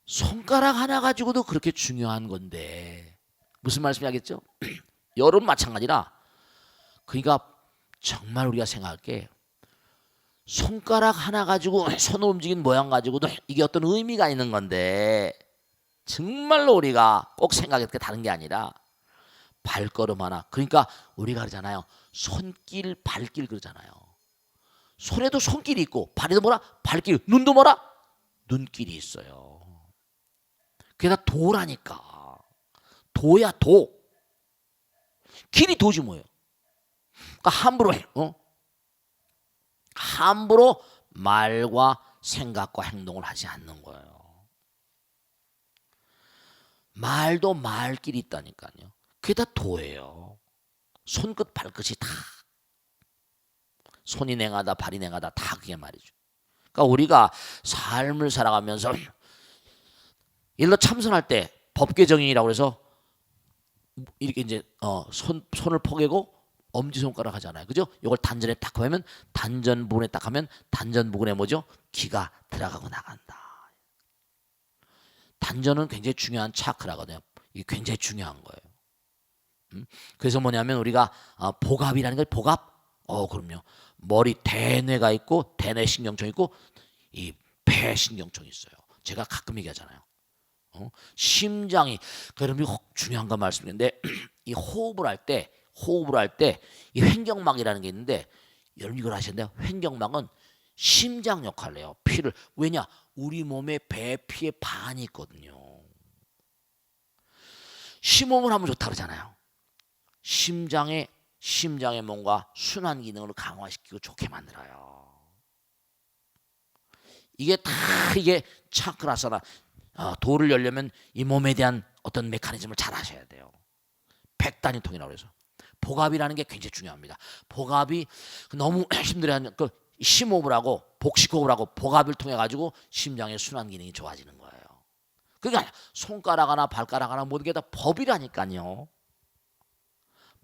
손가락 하나 가지고도 그렇게 중요한 건데 무슨 말씀이냐겠죠? 여러분 마찬가지라. 그러니까 정말 우리가 생각할 게 손가락 하나 가지고 손을 움직인 모양 가지고도 이게 어떤 의미가 있는 건데 정말로 우리가 꼭 생각할 게 다른 게 아니라 발걸음 하나. 그러니까 우리가 그러잖아요. 손길, 발길 그러잖아요. 손에도 손길이 있고 발에도 뭐라? 발길. 눈도 뭐라? 눈길이 있어요. 그게 다 도라니까. 도야 도. 길이 도지 뭐예요. 그러니까 함부로 말과 생각과 행동을 하지 않는 거예요. 말도 말길이 있다니까요. 그게 다 도예요. 손끝 발끝이 다 손이 냉하다 발이 냉하다 다 그게 말이죠. 그러니까 우리가 삶을 살아가면서 예를 들어 참선할 때 법계정인이라고 해서 이렇게 이제 손을 포개고 엄지손가락 하잖아요. 그죠? 이걸 단전에 딱 하면 단전 부분에 딱 하면 단전 부분에 뭐죠? 기가 들어가고 나간다. 단전은 굉장히 중요한 차크라거든요. 이게 굉장히 중요한 거예요. 그래서 뭐냐면 우리가 복압이라는 걸 복압? 그럼요. 머리 대뇌가 있고 대뇌신경청 있고 이 폐신경청이 있어요. 제가 가끔 얘기하잖아요. 심장이 여러분이 중요한 거 말씀드리는데 이 호흡을 할 때 이 횡격막이라는 게 있는데 여러분 이걸 아셔야 돼요. 횡격막은 심장 역할을 해요. 피를 왜냐 우리 몸에 배, 피의 반이 있거든요. 심호흡을 하면 좋다 그러잖아요. 심장의 뭔가 순환 기능을 강화시키고 좋게 만들어요. 이게 다 이게 차크라사나 도를 열려면 이 몸에 대한 어떤 메커니즘을 잘 아셔야 돼요. 백단위통이라고 해서 복압이라는 게 굉장히 중요합니다. 복압이 너무 힘들어하는 그 심호흡을 하고 복식호흡을 하고 복압을 통해 가지고 심장의 순환 기능이 좋아지는 거예요. 그러니까 손가락 하나 발가락 하나 모든 게 다 법이라니까요.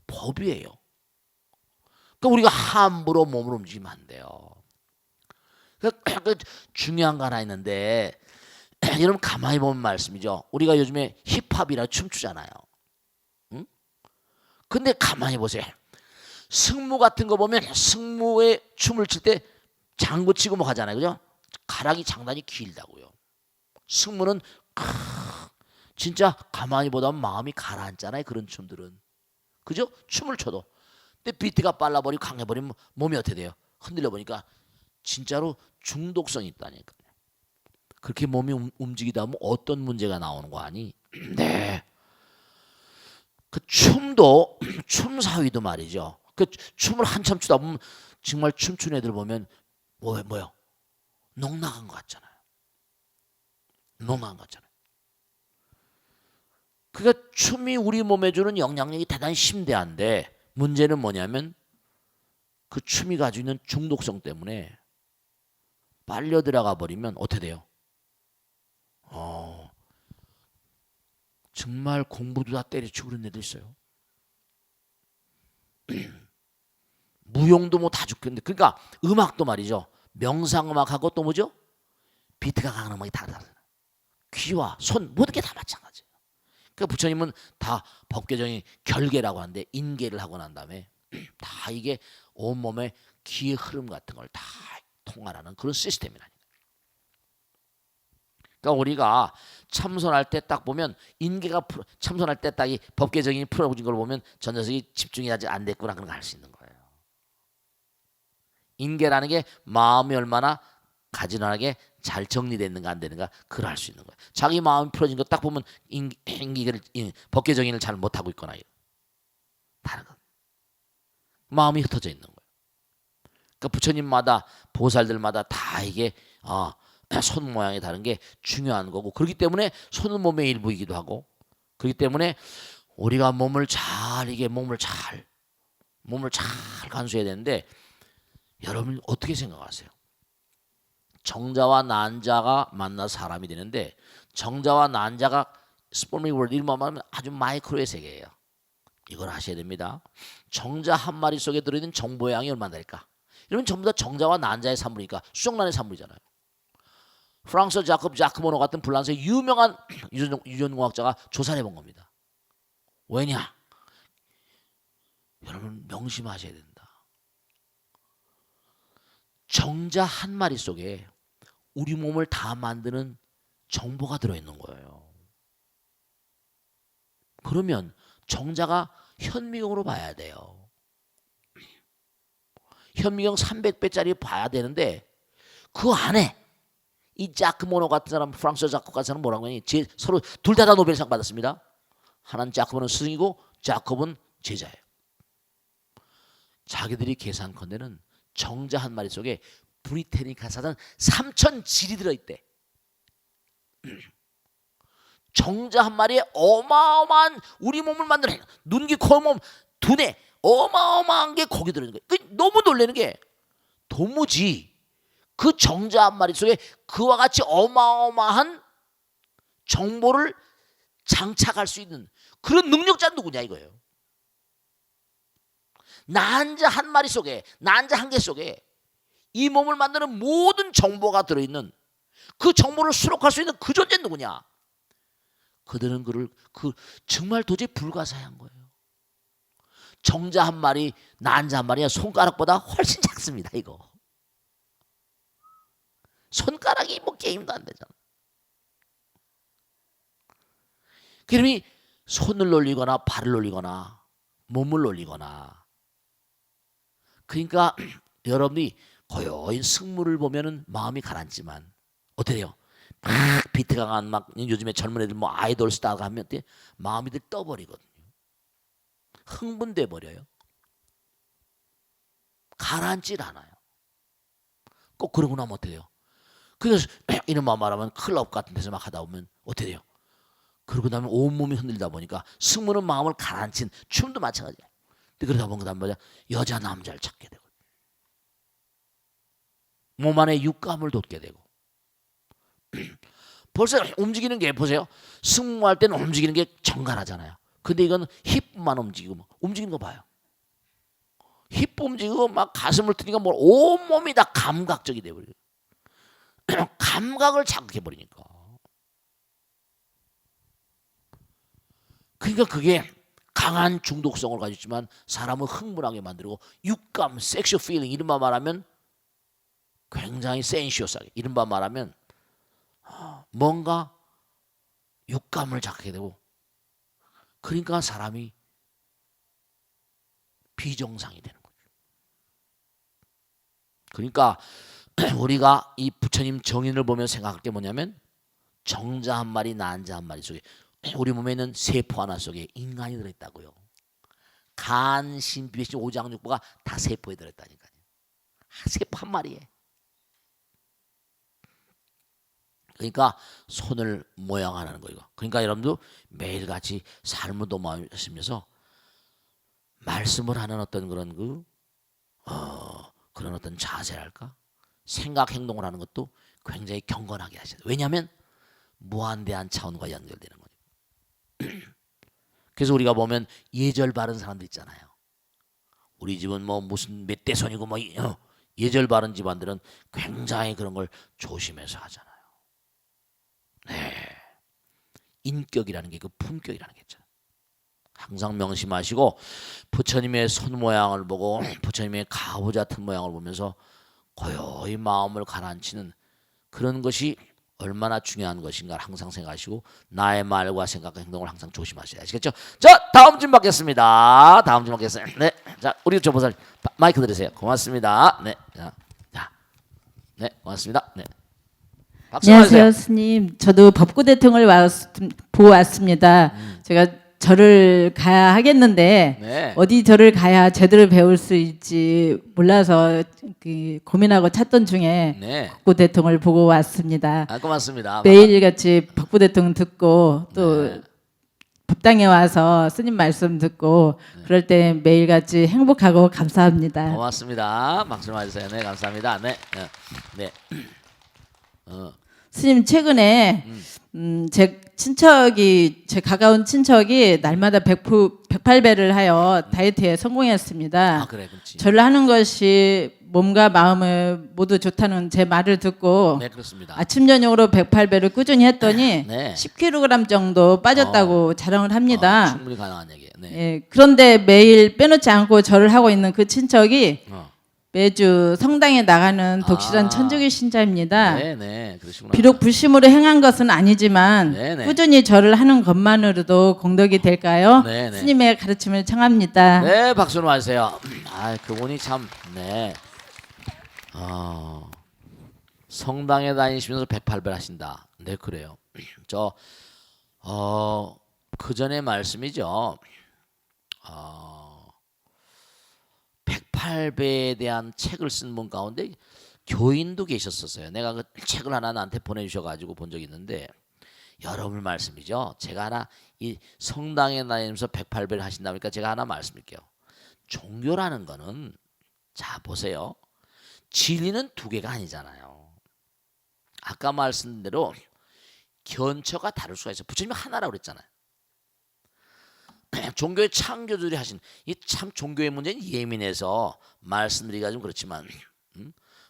법이에요. 그러니까 우리가 함부로 몸을 움직이면 안 돼요. 그 중요한 거 하나 있는데 여러분 가만히 보면 말씀이죠. 우리가 요즘에 힙합이라 춤추잖아요. 응? 근데 가만히 보세요. 승무 같은 거 보면 승무의 춤을 출 때 장구 치고 뭐 하잖아요. 그죠? 가락이 상당히 길다고요. 승무는 진짜 가만히 보다 보면 마음이 가라앉잖아요. 그런 춤들은. 그죠? 춤을 춰도. 근데 비트가 빨라버리고 강해버리면 몸이 어떻게 돼요? 흔들려 보니까 진짜로 중독성이 있다니까요. 그렇게 몸이 움직이다 보면 어떤 문제가 나오는 거 아니? 네. 그 춤도 춤 사위도 말이죠. 그 춤을 한참 추다 보면 정말 춤추는 애들 보면 뭐요? 넉나간 것 같잖아요. 넉나간 것 같잖아요. 그러니까 춤이 우리 몸에 주는 영향력이 대단히 심대한데 문제는 뭐냐면 그 춤이 가지고 있는 중독성 때문에 빨려 들어가 버리면 어떻게 돼요? 정말 공부도 다 때려치고 그런 애들 있어요. 무용도 뭐 다 죽겠는데 그러니까 음악도 말이죠. 명상음악하고 또 뭐죠? 비트가 강한 음악이 다 다르잖아요. 귀와 손 모든 게 다 마찬가지예요. 그러니까 부처님은 다 법계정이 결계라고 하는데 인계를 하고 난 다음에 다 이게 온몸의 기의 흐름 같은 걸 다 통할하는 그런 시스템이라니까. 그러니까 우리가 참선할 때 딱 보면 인계가 참선할 때 딱 이 법계정이 풀어진 걸 보면 전 녀석이 집중이 아직 안 됐구나 그런 걸 알 수 있는 거예요. 인계라는 게 마음이 얼마나 가지런하게 잘 정리됐는가 안 되는가 그걸 알 수 있는 거예요. 자기 마음이 풀어진 거 딱 보면 인계를 법계정인을 잘 못하고 있거나 다른 거 마음이 흩어져 있는 거예요. 그러니까 부처님마다 보살들마다 다 이게 손 모양이 다른 게 중요한 거고 그렇기 때문에 손은 몸의 일부이기도 하고 그렇기 때문에 우리가 몸을 잘 간수해야 되는데 여러분 어떻게 생각하세요? 정자와 난자가 만나 사람이 되는데 정자와 난자가 스포닉 월드 일만하면 아주 마이크로의 세계예요. 이걸 아셔야 됩니다. 정자 한 마리 속에 들어있는 정보의 양이 얼마나 될까? 이러면 전부 다 정자와 난자의 산물이니까 수정란의 산물이잖아요. 프랑스 자크모노 같은 불란서의 유명한 유전공학자가 조사를 해본 겁니다. 왜냐? 여러분 명심하셔야 된다. 정자 한 마리 속에 우리 몸을 다 만드는 정보가 들어있는 거예요. 그러면 정자가 현미경으로 봐야 돼요. 현미경 300배짜리 봐야 되는데 그 안에 이 자크모노 같은 사람, 프랑스 작곡 같은 사람 뭐라고 하니? 서로 둘 다 노벨상 받았습니다. 하나는 자크모노 스승이고 자콥은 제자예요. 자기들이 계산컨대는 정자 한 마리 속에 브리테니카 사전 3천 질이 들어있대. 정자 한 마리에 어마어마한 우리 몸을 만드는 눈, 귀, 코, 몸, 두뇌 어마어마한 게 거기 들어있는 거예요. 너무 놀라는 게 도무지 그 정자 한 마리 속에 그와 같이 어마어마한 정보를 장착할 수 있는 그런 능력자는 누구냐 이거예요. 난자 한 마리 속에, 난자 한 개 속에 이 몸을 만드는 모든 정보가 들어있는 그 정보를 수록할 수 있는 그 존재는 누구냐? 그들은 정말 도저히 불가사의한 거예요. 정자 한 마리, 난자 한 마리가 손가락보다 훨씬 작습니다. 이거 손가락이 뭐 게임도 안 되잖아. 그러니 손을 놀리거나 발을 놀리거나 몸을 놀리거나 그러니까 여러분이 고요히 승무를 보면은 마음이 가라앉지만 어떻게 돼요? 막 비트 강한 막 요즘에 젊은 애들 뭐 아이돌 스타가 하면 어때? 마음이 떠버리거든요. 흥분돼 버려요. 가라앉질 않아요. 꼭 그러고 나면 어떻게 돼요? 그래서 이런 말 말하면 클럽 같은 데서 막 하다 보면 어떻게 돼요? 그러고 나면 온몸이 흔들다 보니까 승무는 마음을 가라앉힌 춤도 마찬가지야. 근데 그러다 보면 그다음 뭐냐? 여자 남자를 찾게 되고 몸 안에 육감을 돋게 되고 벌써 움직이는 게 보세요. 승무할 때는 움직이는 게 정갈하잖아요. 근데 이건 힙만 움직이고 움직이는 거 봐요. 힙 움직이고 막 가슴을 트니까 뭐 온몸이 다 감각적이 돼버려요. 감각을 자극해버리니까. 그러니까 그게 강한 중독성을 가지고 있지만 사람을 흥분하게 만들고 육감, 섹슈 필링 이른바 말하면 굉장히 센슈어스하게 이른바 말하면 뭔가 육감을 자극하게 되고 그러니까 사람이 비정상이 되는 거죠. 그러니까 우리가 이 부처님 정인을 보면 생각할 게 뭐냐면 정자 한 마리 난자 한 마리 속에 우리 몸에 있는 세포 하나 속에 인간이 들어있다고요. 간, 신, 비신, 오장육부가 다 세포에 들어있다니까요. 세포 한 마리에. 그러니까 손을 모양하는 거예요. 그러니까 여러분도 매일같이 삶을 도모하시면서 말씀을 하는 어떤 그런 그런 어떤 자세랄까? 생각 행동을 하는 것도 굉장히 경건하게 하셔야 돼요. 왜냐하면 무한대한 차원과 연결되는 거죠. 그래서 우리가 보면 예절 바른 사람들 있잖아요. 우리 집은 뭐 무슨 몇 대 손이고 뭐 예절 바른 집안들은 굉장히 그런 걸 조심해서 하잖아요. 네, 인격이라는 게 그 품격이라는 게 있잖아요. 항상 명심하시고 부처님의 손 모양을 보고 부처님의 가부 같은 모양을 보면서 고요히 마음을 가라앉히는 그런 것이 얼마나 중요한 것인가 항상 생각하시고 나의 말과 생각과 행동을 항상 조심하셔야 아시겠죠? 자, 다음 질문 받겠습니다. 다음 질문 받겠습니다. 네, 자 우리 조보살 마이크 들으세요. 고맙습니다. 네, 네, 고맙습니다. 네, 박수 안녕하세요, 받으세요. 스님. 저도 법구 대통을 보고 왔습니다. 제가 절을 가야 하겠는데 네. 어디 절을 가야 제대로 배울 수 있지 몰라서 고민하고 찾던 중에 네, 법구 대통을 보고 왔습니다. 고맙습니다. 매일같이 법구 대통 듣고 또 네. 법당에 와서 스님 말씀 듣고 그럴 때 매일같이 행복하고 감사합니다. 고맙습니다. 박수 맞으세요. 네, 감사합니다. 네, 네. 스님 최근에 제 가까운 친척이 날마다 108배를 하여 다이어트에 성공했습니다. 아 그래, 그렇지. 절을 하는 것이 몸과 마음을 모두 좋다는 제 말을 듣고 네, 그렇습니다. 아침 저녁으로 108배를 꾸준히 했더니 네. 10kg 정도 빠졌다고 자랑을 합니다. 충분히 가능한 얘기예요. 네. 예, 그런데 매일 빼놓지 않고 절을 하고 있는 그 친척이 매주 성당에 나가는 독실한 천주교 신자입니다. 네, 네, 그러시구나. 비록 불심으로 행한 것은 아니지만 네네. 꾸준히 절을 하는 것만으로도 공덕이 될까요? 네네. 스님의 가르침을 청합니다. 네, 박수를 맞으세요. 아, 그분이 참, 네. 성당에 다니시면서 108배 하신다. 네, 그래요. 그 전에 말씀이죠. 108배에 대한 책을 쓴 분 가운데 교인도 계셨었어요. 내가 그 책을 하나 나한테 보내주셔가지고 본 적이 있는데 여러분 말씀이죠. 제가 하나 이 성당에 다니면서 108배를 하신다니까 제가 하나 말씀드릴게요. 종교라는 거는 자 보세요. 진리는 두 개가 아니잖아요. 아까 말씀드린 대로 견처가 다를 수가 있어요. 부처님이 하나라고 그랬잖아요. 종교의 창조주들이 하신 이 참 종교의 문제는 예민해서 말씀드리기가 좀 그렇지만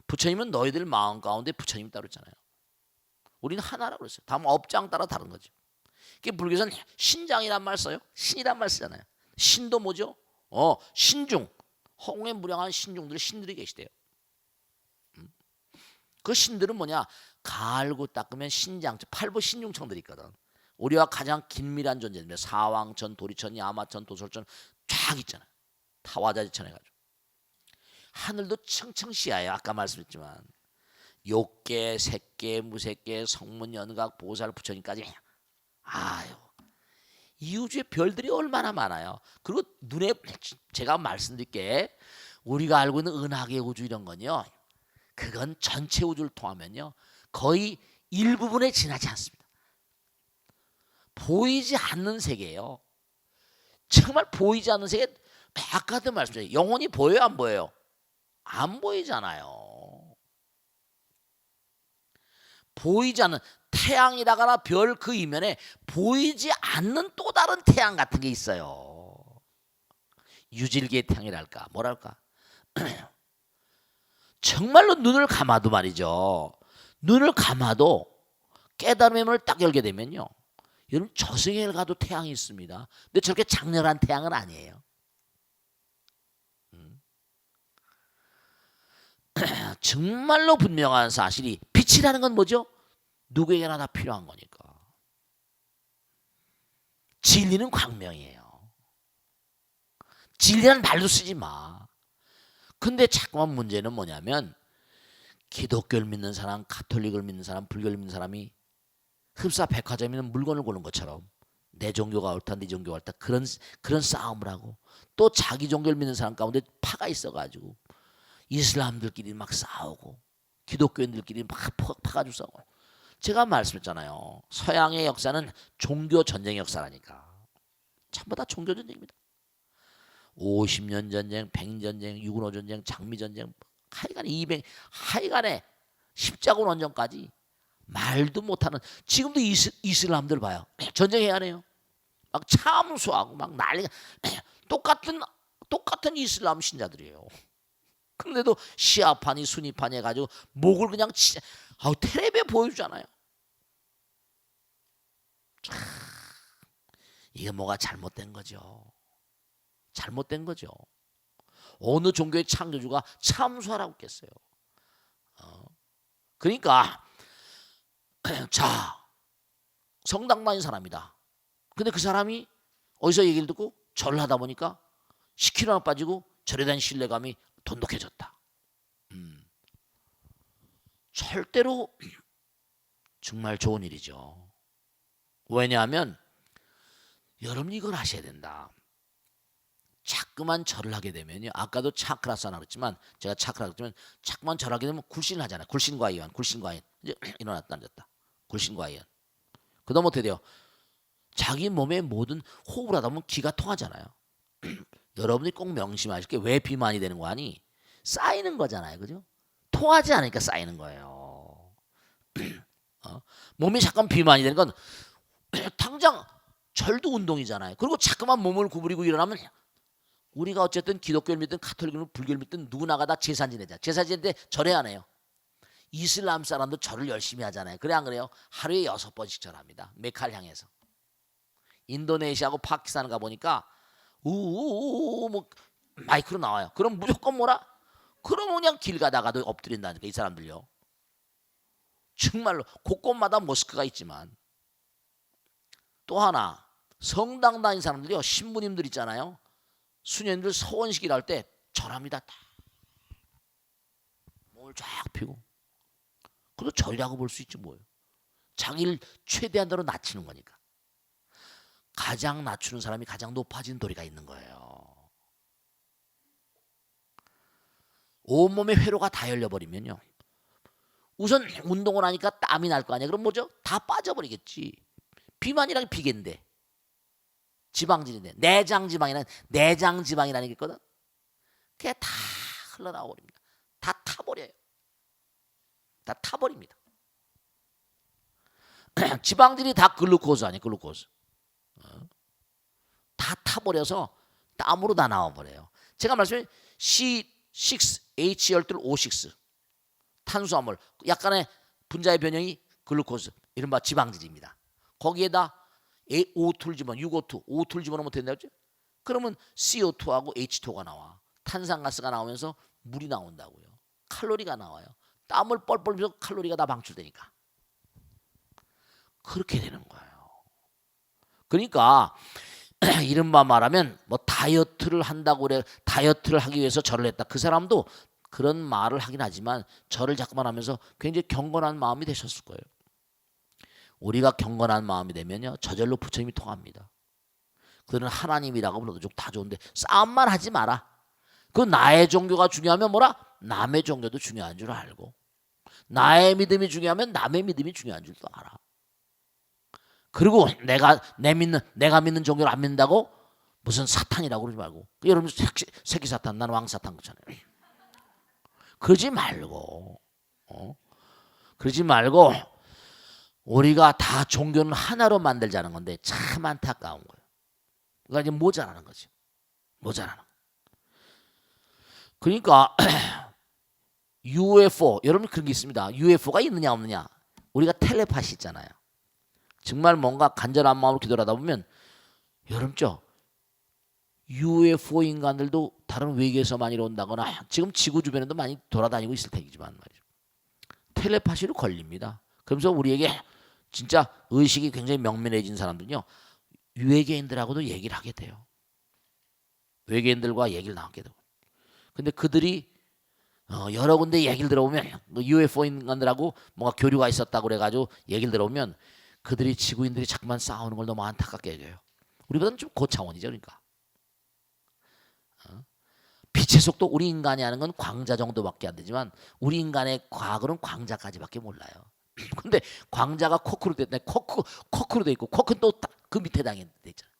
부처님은 너희들 마음 가운데 부처님이 따로 있잖아요. 우리는 하나라고 그랬어요. 다만 업장 따라 다른 거죠. 불교에서는 신장이란 말 써요. 신이란 말 쓰잖아요. 신도 뭐죠? 신중. 홍해 무량한 신들이 계시대요. 그 신들은 뭐냐? 갈고 닦으면 신장, 팔부 신중청들이 있거든. 우리와 가장 긴밀한 존재입니다. 사왕천, 도리천, 야마천, 도솔천 쫙 있잖아요. 타와자지천 해가지고 하늘도 청청시야예요. 아까 말씀했지만 욕계, 색계, 무색계, 성문, 연각, 보살, 부처님까지. 아유, 이 우주에 별들이 얼마나 많아요. 그리고 눈에 제가 말씀드릴게, 우리가 알고 있는 은하계 우주 이런 건요, 그건 전체 우주를 통하면요 거의 일부분에 지나지 않습니다. 보이지 않는 세계예요. 정말 보이지 않는 세계. 아까도 말씀드렸죠. 영혼이 보여요, 안 보여요? 안 보이잖아요. 보이지 않는 태양이라거나 별 그 이면에 보이지 않는 또 다른 태양 같은 게 있어요. 유질기의 태양이랄까 뭐랄까. 정말로 눈을 감아도 말이죠. 눈을 감아도 깨달음의 문을 딱 열게 되면요, 여러분 저승에 가도 태양이 있습니다. 근데 저렇게 장렬한 태양은 아니에요. 정말로 분명한 사실이 빛이라는 건 뭐죠? 누구에게나 다 필요한 거니까. 진리는 광명이에요. 진리라는 말도 쓰지 마. 근데 자꾸만 문제는 뭐냐면 기독교를 믿는 사람, 가톨릭을 믿는 사람, 불교를 믿는 사람이 흡사 백화점에 있는 물건을 고른 것처럼 내 종교가 옳다, 네 종교가 옳다, 그런 싸움을 하고, 또 자기 종교를 믿는 사람 가운데 파가 있어가지고 이슬람들끼리 막 싸우고 기독교인들끼리 막 파가지고 싸우고. 제가 말씀했잖아요. 서양의 역사는 종교 전쟁 역사라니까. 전부 다 종교 전쟁입니다. 50년 전쟁, 100년 전쟁, 6.15 전쟁, 장미 전쟁, 하여간에 200, 하여간에 십자군 원전까지 말도 못하는. 지금도 이슬람들 봐요. 전쟁해야 하네요. 막 참수하고 막 난리가. 똑같은 이슬람 신자들이에요. 근데도 시아파니 수니파니 해가지고 목을 그냥 텔레비에 보여주잖아요. 이게 뭐가 잘못된 거죠. 잘못된 거죠. 어느 종교의 창조주가 참수하라고 했겠어요. 그러니까 자, 성당 다닌 사람이다. 근데 그 사람이 어디서 얘기를 듣고 절을 하다 보니까 10kg나 빠지고 절에 대한 신뢰감이 돈독해졌다. 절대로 정말 좋은 일이죠. 왜냐하면 여러분이 이걸 하셔야 된다. 자꾸만 절을 하게 되면요, 아까도 차크라스 하나 그랬지만, 제가 차크라 그랬지만, 자꾸만 절하게 되면 굴신을 하잖아요. 굴신과 이완, 굴신과 이완. 이제 일어났다 앉았다. 굴신과 이완. 그 다음 어떻게 돼요? 자기 몸의 모든 호흡을 하다 보면 기가 통하잖아요. 여러분이 꼭 명심하실 게, 왜 비만이 되는 거 아니? 쌓이는 거잖아요. 그죠? 통하지 않으니까 쌓이는 거예요. 몸이 잠깐 비만이 되는 건 당장 절도 운동이잖아요. 그리고 자꾸만 몸을 구부리고 일어나면, 우리가 어쨌든 기독교를 믿든 가톨릭을 불교를 믿든 누구나가 다 제사 지내자. 제사 지낼 때 절해야 하네요. 이슬람 사람도 절을 열심히 하잖아요. 그래 안 그래요? 하루에 6번씩 절합니다. 메카를 향해서. 인도네시아하고 파키스탄 가보니까 우우우우 뭐 마이크로 나와요. 그럼 무조건 뭐라? 그럼 그냥 길 가다가도 엎드린다니까, 이 사람들요. 정말로 곳곳마다 모스크가 있지만. 또 하나, 성당 다닌 사람들이요, 신부님들 있잖아요. 수녀님들 서원식이라 할 때 절합니다. 몸을 쫙 펴고. 그것도 절이라고 볼 수 있지 뭐예요. 자기를 최대한 대로 낮추는 거니까. 가장 낮추는 사람이 가장 높아진 도리가 있는 거예요. 온몸의 회로가 다 열려버리면요, 우선 운동을 하니까 땀이 날 거 아니야. 그럼 뭐죠? 다 빠져버리겠지. 비만이란 비계인데, 지방질인데, 내장지방이라는 게 있거든. 그게 다 흘러나와 버립니다. 다 타버려요. 다 타버립니다. 지방질이 다 글루코즈 아니에요. 글루코즈. 다 타버려서 땀으로 다 나와버려요. 제가 말씀드린 C6H12O6 탄수화물, 약간의 분자의 변형이 글루코즈, 이른바 지방질입니다. 거기에다 O2를 집어넣으면, O2를 집어넣으면 된다 그랬죠? 그러면 CO2하고 H2가 나와. 탄산가스가 나오면서 물이 나온다고요. 칼로리가 나와요. 땀을 뻘뻘 흘려서 칼로리가 다 방출되니까. 그렇게 되는 거예요. 그러니까 이른바 말하면 뭐 다이어트를 한다고 그래, 다이어트를 하기 위해서 절을 했다. 그 사람도 그런 말을 하긴 하지만 절을 자꾸만 하면서 굉장히 경건한 마음이 되셨을 거예요. 우리가 경건한 마음이 되면요 저절로 부처님이 통합니다. 그들은 하나님이라고 불러도 다 좋은데 싸움만 하지 마라. 그 나의 종교가 중요하면 뭐라? 남의 종교도 중요한 줄 알고, 나의 믿음이 중요하면 남의 믿음이 중요한 줄도 알아. 그리고 내가 믿는 종교를 안 믿는다고 무슨 사탄이라고 그러지 말고, 여러분 새끼 사탄, 난 왕 사탄 그렇잖아요. 그러지 말고, 그러지 말고 우리가 다 종교는 하나로 만들자는 건데 참 안타까운 거예요. 그러니까 이제 모자라는 거죠. 모자라는 거. 그러니까 UFO, 여러분 그런 게 있습니다. UFO가 있느냐 없느냐. 우리가 텔레파시 있잖아요. 정말 뭔가 간절한 마음으로 기도하다 보면 여러분죠, UFO 인간들도 다른 외계에서 많이 온다거나 지금 지구 주변에도 많이 돌아다니고 있을 테지만 말이죠. 텔레파시로 걸립니다. 그러면서 우리에게 진짜 의식이 굉장히 명민해진 사람들은요, 외계인들하고도 얘기를 하게 돼요. 외계인들과 얘기를 나누게 되고. 근데 그들이 여러 군데 얘기를 들어보면 UFO 인간들하고 뭔가 교류가 있었다고 그래가지고 얘기를 들어보면 그들이 지구인들이 자꾸만 싸우는 걸 너무 안타깝게 여겨요. 우리보다는 좀 고차원이죠. 그러니까 빛의 속도, 우리 인간이 하는 건 광자 정도밖에 안 되지만 우리 인간의 과학은 광자까지밖에 몰라요. 근데 광자가 코크로 됐네. 코크로 돼 있고 코크는 또 그 밑에 당에 돼 있잖아요.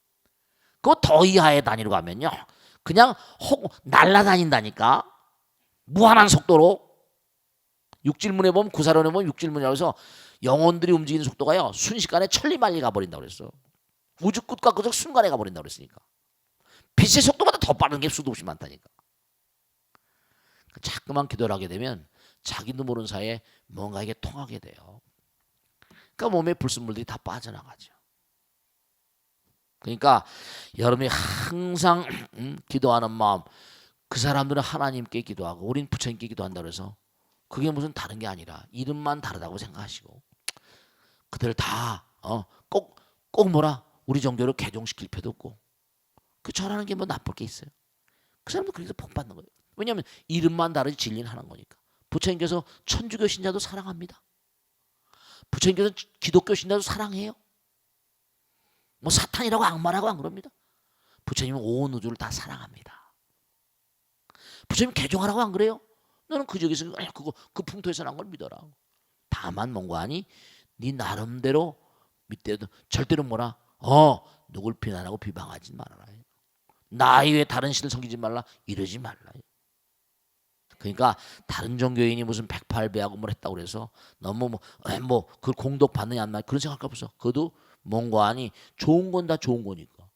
그거 더 이하의 단위로 가면요 그냥 날아다닌다니까. 무한한 속도로. 육질문에 보면, 구사론에 보면 육질문이라고 해서 영혼들이 움직이는 속도가요 순식간에 천리만리 가버린다고 그랬어. 우주 끝과 끝을 순간에 가버린다고 그랬으니까. 빛의 속도보다 더 빠른 게 수도 없이 많다니까. 자꾸만 기도를 하게 되면 자기도 모르는 사이에 뭔가 이게 통하게 돼요. 그러니까 몸에 불순물들이 다 빠져나가죠. 그러니까 여러분이 항상 기도하는 마음, 그 사람들은 하나님께 기도하고 우린 부처님께 기도한다고 해서 그게 무슨 다른 게 아니라 이름만 다르다고 생각하시고 그들 다 꼭 뭐라 우리 종교를 개종시킬 필요도 없고 그 절하는 게 뭐 나쁠 게 있어요. 그 사람도 그래서 복 받는 거예요. 왜냐하면 이름만 다르지 진리는 하는 거니까. 부처님께서 천주교 신자도 사랑합니다. 부처님께서 기독교 신자도 사랑해요. 뭐 사탄이라고 악마라고 안 그럽니다. 부처님은 온 우주를 다 사랑합니다. 부처님 개종하라고 안 그래요? 너는 그 저기서 그 풍토에서 난 걸 믿어라. 다만 뭔가 하니 네 나름대로 믿대도 절대로 뭐라 누굴 비난하고 비방하지 말아라. 나 이외에 다른 신을 섬기지 말라 이러지 말라. 그러니까 다른 종교인이 무슨 108배하고 뭘 했다고 그래서 너무 그 공덕 받느냐 안 받느냐 그런 생각할 거 없어. 그도 뭔가 하니 좋은 건 다 좋은 거니까.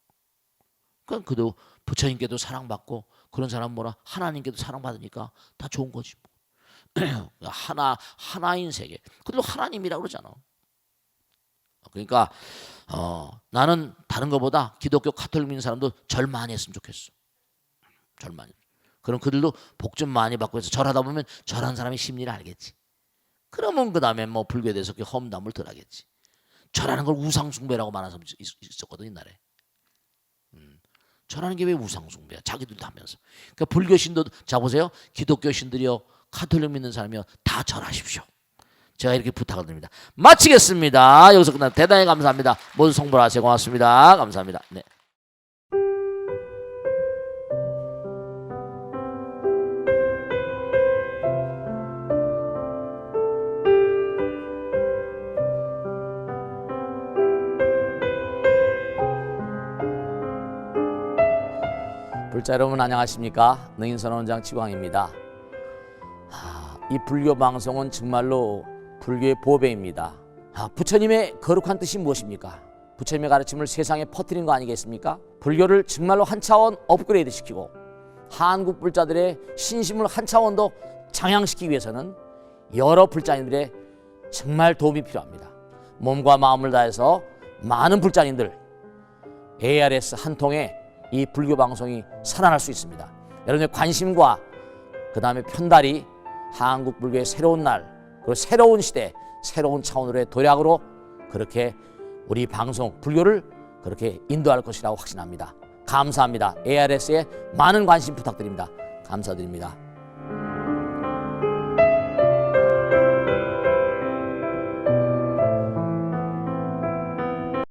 그러니까 그도 부처님께도 사랑받고 그런 사람 뭐라 하나님께도 사랑받으니까 다 좋은 거지. 하나인 세계. 그들도 하나님이라고 그러잖아. 그러니까 나는 다른 것보다 기독교 카톨릭 믿는 사람도 절 많이 했으면 좋겠어. 절 많이. 그럼 그들도 복 좀 많이 받고 해서 절하다 보면 절한 사람의 심리를 알겠지. 그러면 그 다음에 뭐 불교에 대해서 험담을 덜 하겠지. 절하는 걸 우상숭배라고 말하는 사람 있었거든 옛날에. 절하는 게 왜 우상숭배야? 자기들도 하면서. 그러니까 불교 신도도 자 보세요. 기독교 신들이요, 카톨릭 믿는 사람이요, 다 절하십시오. 제가 이렇게 부탁을 드립니다. 마치겠습니다. 여기서 끝나. 대단히 감사합니다. 모두 성불하세요. 고맙습니다. 감사합니다. 네. 불자 여러분 안녕하십니까? 능인선원장 치광입니다. 이 불교 방송은 정말로 불교의 보배입니다. 부처님의 거룩한 뜻이 무엇입니까? 부처님의 가르침을 세상에 퍼뜨린 거 아니겠습니까? 불교를 정말로 한 차원 업그레이드 시키고 한국 불자들의 신심을 한 차원 더 장양시키기 위해서는 여러 불자님들의 정말 도움이 필요합니다. 몸과 마음을 다해서 많은 불자님들 ARS 한 통에 이 불교 방송이 살아날 수 있습니다. 여러분의 관심과 그 다음에 편달이 한국 불교의 새로운 날, 그리고 새로운 시대, 새로운 차원으로의 도약으로 그렇게 우리 방송 불교를 그렇게 인도할 것이라고 확신합니다. 감사합니다. ARS에 많은 관심 부탁드립니다. 감사드립니다.